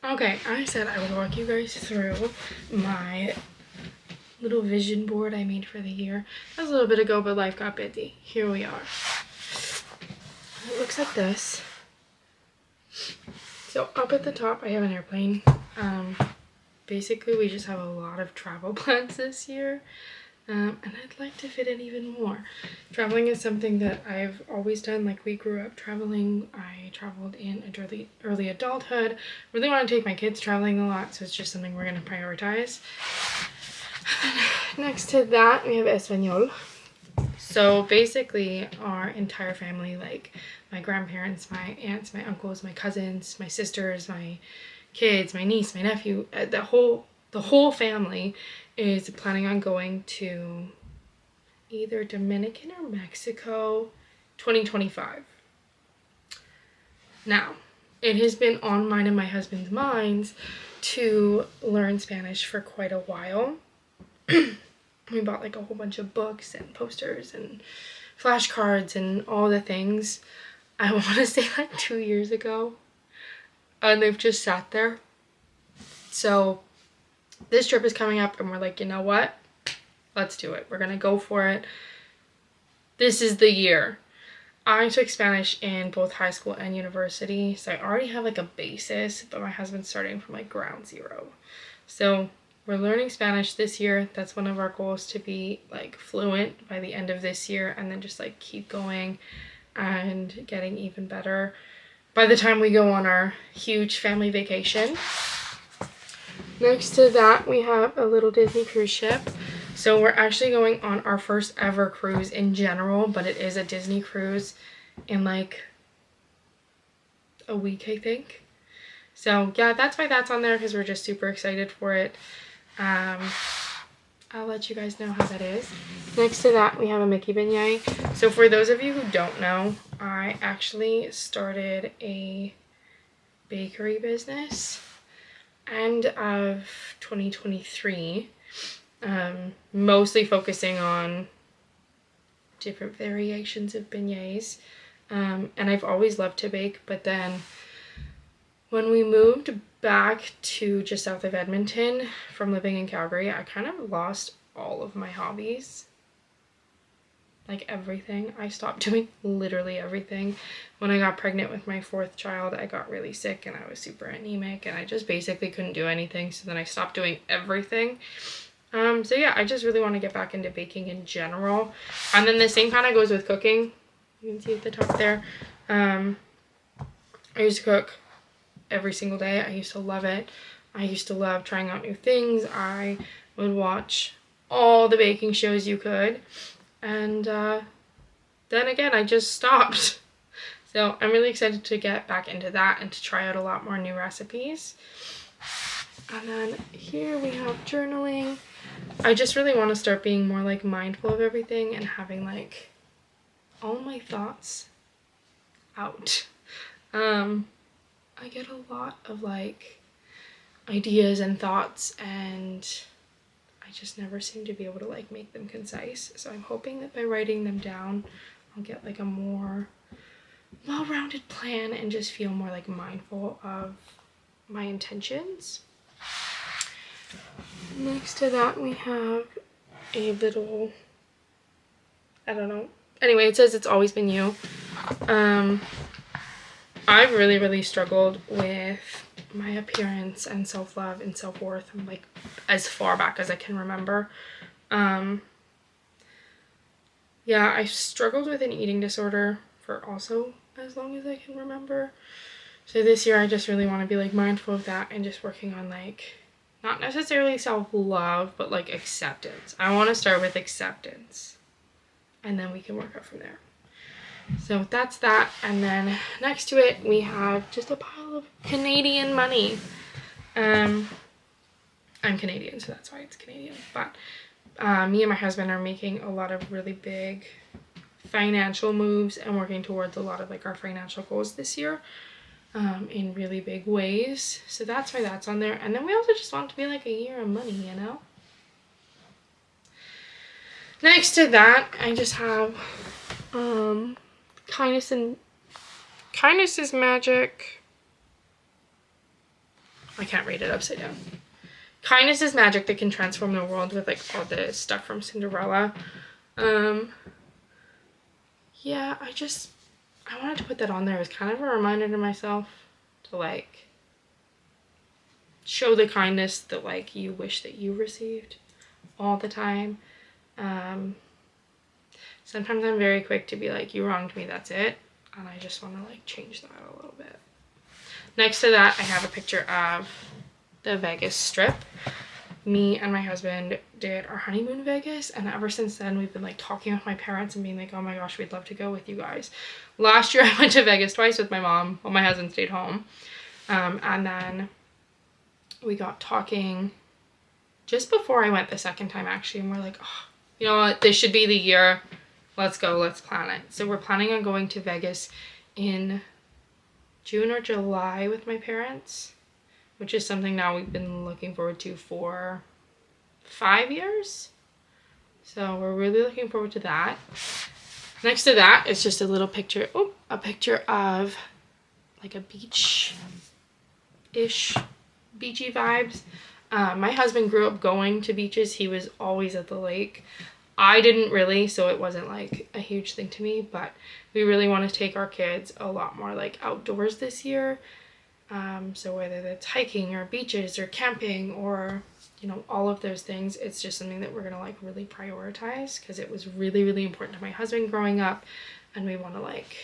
Okay, I said I would walk you guys through my little vision board I made for the year. That was a little bit ago, but life got busy. Here we are. It looks like this. So up at the top, I have an airplane. Basically, we just have a lot of travel plans this year. And I'd like to fit in even more. Traveling is something that I've always done. Like, we grew up traveling. I traveled in early adulthood. Really want to take my kids traveling a lot, so it's just something we're going to prioritize. Next to that, we have Espanol. So basically, our entire family, like my grandparents, my aunts, my uncles, my cousins, my sisters, my kids, my niece, my nephew, the whole family is planning on going to either Dominican or Mexico 2025. Now, it has been on mine and my husband's minds to learn Spanish for quite a while. We bought like a whole bunch of books and posters and flashcards and all the things. I want to say like 2 years ago, and they've just sat there. So this trip is coming up and we're like, you know what? Let's do it. We're gonna go for it. This is the year. I took Spanish in both high school and university, so I already have like a basis, but my husband's starting from like ground zero. So we're learning Spanish this year. That's one of our goals, to be like fluent by the end of this year, and then just like keep going and getting even better by the time we go on our huge family vacation. Next to that, we have a little Disney cruise ship. So we're actually going on our first ever cruise in general, but it is a Disney cruise in like a week, I think. So yeah, that's why that's on there, because we're just super excited for it. I'll let you guys know how that is. Next to that, we have a Mickey beignet. So for those of you who don't know, I actually started a bakery business end of 2023, mostly focusing on different variations of beignets. And I've always loved to bake, but then when we moved back to just south of Edmonton from living in Calgary, I kind of lost all of my hobbies. Like everything. I stopped doing literally everything. When I got pregnant with my 4th child, I got really sick and I was super anemic and I just basically couldn't do anything. So then I stopped doing everything. So yeah, I just really want to get back into baking in general. And then the same kind of goes with cooking. You can see at the top there. I used to cook every single day. I used to love it. I used to love trying out new things. I would watch all the baking shows you could. And then again, I just stopped. So I'm really excited to get back into that and to try out a lot more new recipes. And then here we have journaling. I just really want to start being more like mindful of everything and having like all my thoughts out. I get a lot of like ideas and thoughts, and I just never seem to be able to like make them concise. So I'm hoping that by writing them down, I'll get like a more well-rounded plan and just feel more like mindful of my intentions. Next to that, we have a little, I don't know. Anyway, it says it's always been you. I've really struggled with my appearance and self-love and self-worth, like as far back as I can remember. Yeah, I struggled with an eating disorder for also as long as I can remember. So this year I just really want to be like mindful of that and just working on like not necessarily self-love, but like acceptance. I want to start with acceptance and then we can work up from there. So that's that. And then next to it, we have just a pile of Canadian money. I'm Canadian, so that's why it's Canadian. But me and my husband are making a lot of really big financial moves and working towards a lot of like our financial goals this year in really big ways. So that's why that's on there. And then we also just want to be like a year of money, you know? Next to that, I just have kindness is magic. I can't read it upside down. Kindness is magic that can transform the world, with like all the stuff from Cinderella. Yeah, I wanted to put that on there as kind of a reminder to myself to like show the kindness that like you wish that you received all the time. Sometimes I'm very quick to be like, you wronged me, that's it. And I just want to like change that a little bit. Next to that, I have a picture of the Vegas strip. Me and my husband did our honeymoon in Vegas, and ever since then we've been like talking with my parents and being like, oh my gosh, we'd love to go with you guys. Last year I went to Vegas twice with my mom while my husband stayed home. And then we got talking just before I went the second time actually, and we're like, oh, you know what, this should be the year. Let's go, let's plan it. So we're planning on going to Vegas in June or July with my parents, which is something now we've been looking forward to for 5 years. So we're really looking forward to that. Next to that is just a little picture, a picture of like a beach-ish, beachy vibes. My husband grew up going to beaches. He was always at the lake. I didn't really, so it wasn't like a huge thing to me, but we really want to take our kids a lot more like outdoors this year. So whether that's hiking or beaches or camping or, you know, all of those things, it's just something that we're going to like really prioritize because it was really, really important to my husband growing up, and we want to like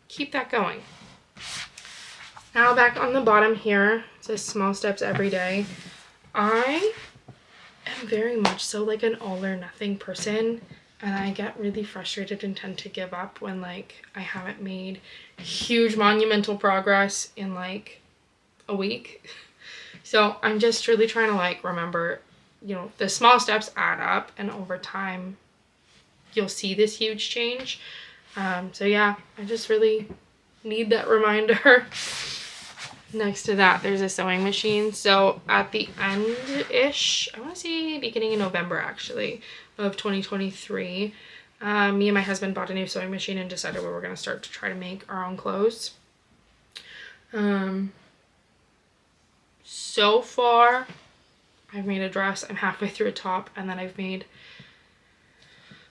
keep that going. Now back on the bottom here, it says small steps every day. I am very much so like an all or nothing person, and I get really frustrated and tend to give up when like I haven't made huge monumental progress in like a week. So I'm just really trying to like remember, you know, the small steps add up, and over time you'll see this huge change. So yeah, I just really need that reminder. Next to that, there's a sewing machine. So at the end-ish, I want to say beginning in November actually, of 2023, me and my husband bought a new sewing machine and decided we were going to start to try to make our own clothes. So far, I've made a dress. I'm halfway through a top, and then I've made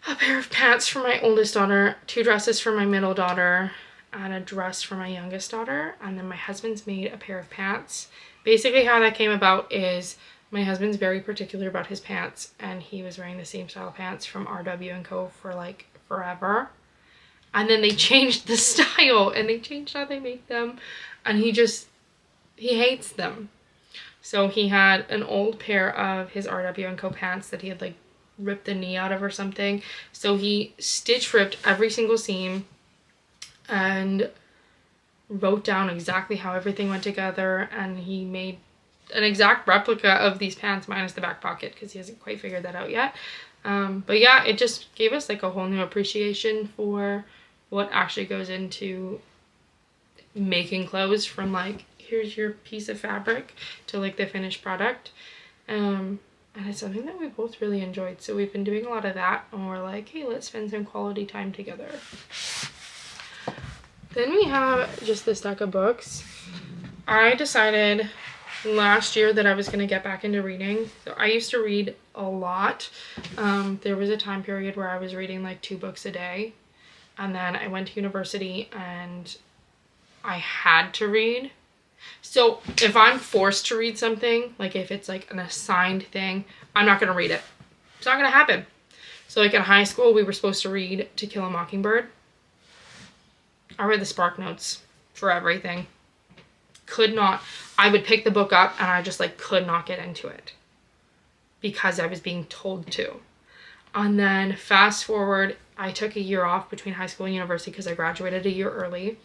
a pair of pants for my oldest daughter, 2 dresses for my middle daughter, and a dress for my youngest daughter, and then my husband's made a pair of pants. Basically how that came about is my husband's very particular about his pants, and he was wearing the same style pants from RW&Co for like forever, and then they changed the style and they changed how they make them, and he hates them. So he had an old pair of his RW&Co pants that he had like ripped the knee out of or something, so he stitch ripped every single seam and wrote down exactly how everything went together, and he made an exact replica of these pants minus the back pocket because he hasn't quite figured that out yet. But yeah, it just gave us like a whole new appreciation for what actually goes into making clothes, from like here's your piece of fabric to like the finished product. And it's something that we both really enjoyed, so we've been doing a lot of that, and we're like, hey, let's spend some quality time together. Then we have just the stack of books. I decided last year that I was going to get back into reading. So I used to read a lot. There was a time period where I was reading like 2 books a day. And then I went to university and I had to read. So if I'm forced to read something, like if it's like an assigned thing, I'm not going to read it. It's not going to happen. So like in high school, we were supposed to read To Kill a Mockingbird. I read the Spark Notes for everything. Could not. I would pick the book up and I just like could not get into it because I was being told to. And then fast forward, I took a year off between high school and university because I graduated a year early.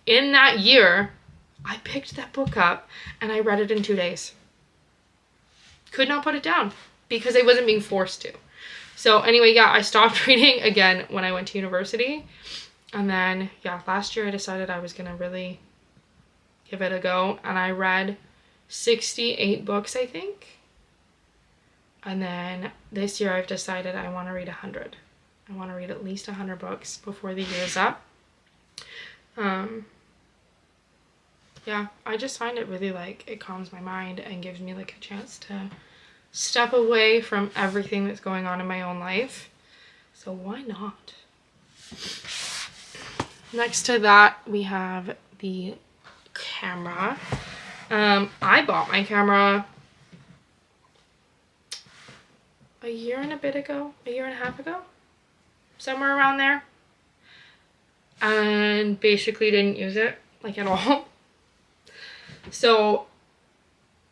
In that year, I picked that book up and I read it in 2 days. Could not put it down because I wasn't being forced to. So anyway, yeah, I stopped reading again when I went to university. And then, yeah, last year I decided I was going to really give it a go. And I read 68 books, I think. And then this year I've decided I want to read 100. I want to read at least 100 books before the year's up. yeah, I just find it really like, it calms my mind and gives me like a chance to step away from everything that's going on in my own life. So why not? Next to that, we have the camera. I bought my camera a year and a bit ago, a year and a half ago, somewhere around there. And basically didn't use it like at all. So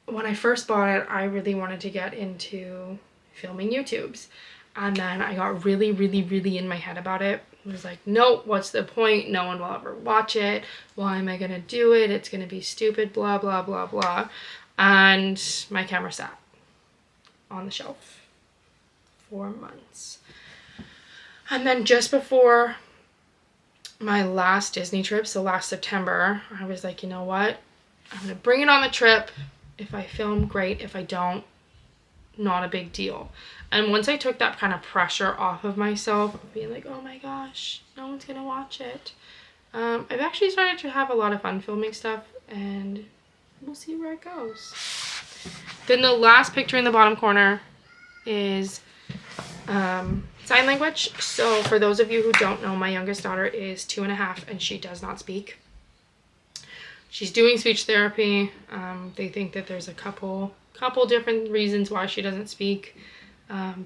when I first bought it, I really wanted to get into filming YouTubes. And then I got really, really, really in my head about it. I was like, no, what's the point? No one will ever watch it. Why am I going to do it? It's going to be stupid, blah, blah, blah, blah. And my camera sat on the shelf for months. And then just before my last Disney trip, so last September, I was like, you know what? I'm going to bring it on the trip. If I film, great. If I don't, not a big deal. And once I took that kind of pressure off of myself, being like, oh my gosh, no one's gonna watch it, I've actually started to have a lot of fun filming stuff, and we'll see where it goes. Then the last picture in the bottom corner is sign language. So for those of you who don't know, my youngest daughter is 2.5 and she does not speak. She's doing speech therapy. They think that there's a couple different reasons why she doesn't speak.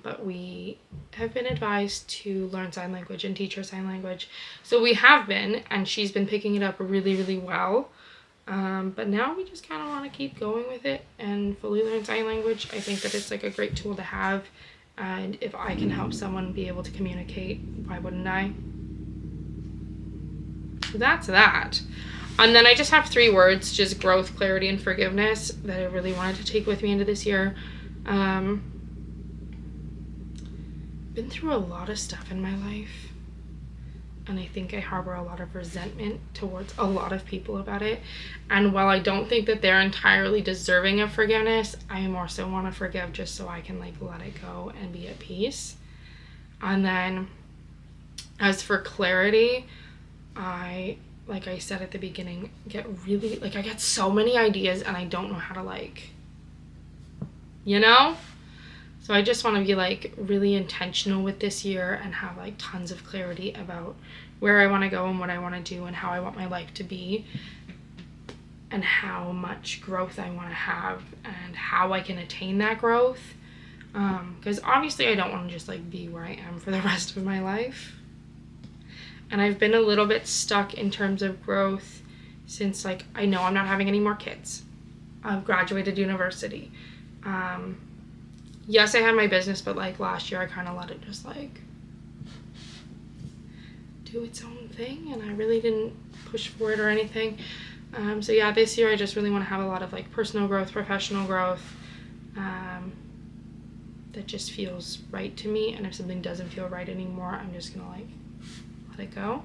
But we have been advised to learn sign language and teach her sign language. So we have been, and she's been picking it up really, really well. But now we just kind of want to keep going with it and fully learn sign language. I think that it's like a great tool to have. And if I can help someone be able to communicate, why wouldn't I? So that's that. And then I just have 3 words, just growth, clarity, and forgiveness, that I really wanted to take with me into this year. Been through a lot of stuff in my life, and I think I harbor a lot of resentment towards a lot of people about it. And while I don't think that they're entirely deserving of forgiveness, I more so want to forgive just so I can like let it go and be at peace. And then as for clarity, like I said at the beginning, get really, like, I get so many ideas and I don't know how to, like, you know? So I just want to be, like, really intentional with this year and have, like, tons of clarity about where I want to go and what I want to do and how I want my life to be and how much growth I want to have and how I can attain that growth. Because obviously I don't want to just, like, be where I am for the rest of my life. And I've been a little bit stuck in terms of growth since, like, I know I'm not having any more kids. I've graduated university. Yes, I had my business, but, like, last year I kind of let it just, like, do its own thing, and I really didn't push for it or anything. So, yeah, this year I just really want to have a lot of, like, personal growth, professional growth, that just feels right to me. And if something doesn't feel right anymore, I'm just going to, like, let it go.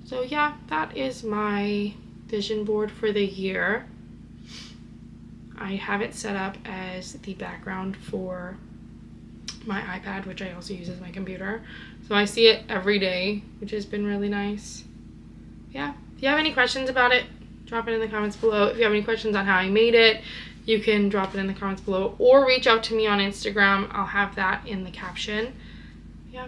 So yeah, that is my vision board for the year. I have it set up as the background for my iPad, which I also use as my computer. So I see it every day, which has been really nice. Yeah, if you have any questions about it, drop it in the comments below. If you have any questions on how I made it, you can drop it in the comments below or reach out to me on Instagram. I'll have that in the caption. Yeah.